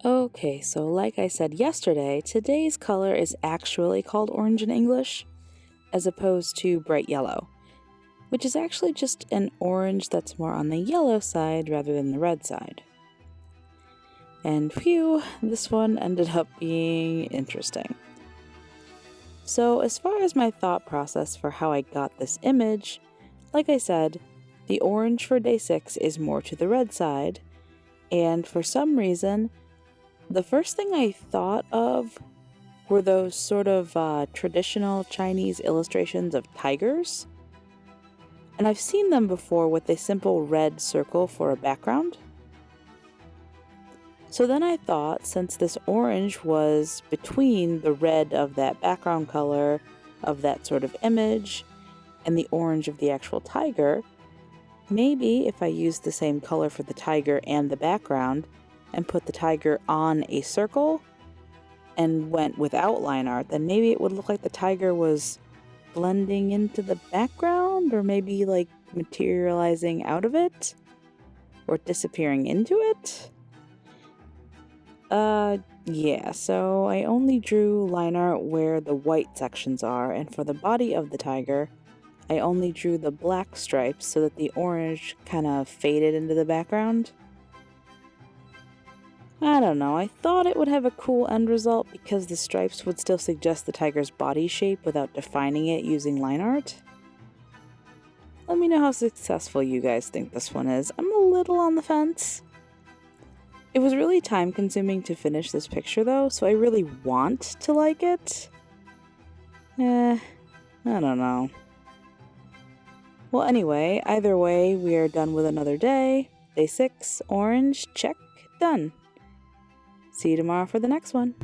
Okay, so like I said yesterday, today's color is actually called orange in English, as opposed to bright yellow, which is actually just an orange that's more on the yellow side rather than the red side. And phew, this one ended up being interesting. So as far as my thought process for how I got this image, like I said, the orange for day 6 is more to the red side, and for some reason, the first thing I thought of were those sort of traditional Chinese illustrations of tigers. And I've seen them before with a simple red circle for a background. So then I thought, since this orange was between the red of that background color of that sort of image and the orange of the actual tiger, maybe if I used the same color for the tiger and the background and put the tiger on a circle and went without line art, then maybe it would look like the tiger was blending into the background, or maybe like materializing out of it or disappearing into it. Yeah, so I only drew line art where the white sections are, and for the body of the tiger, I only drew the black stripes so that the orange kind of faded into the background. I don't know, I thought it would have a cool end result because the stripes would still suggest the tiger's body shape without defining it using line art. Let me know how successful you guys think this one is. I'm a little on the fence. It was really time consuming to finish this picture though, so I really want to like it. I don't know. Well, anyway, either way, we are done with another day. Day 6, orange, check, done. See you tomorrow for the next one.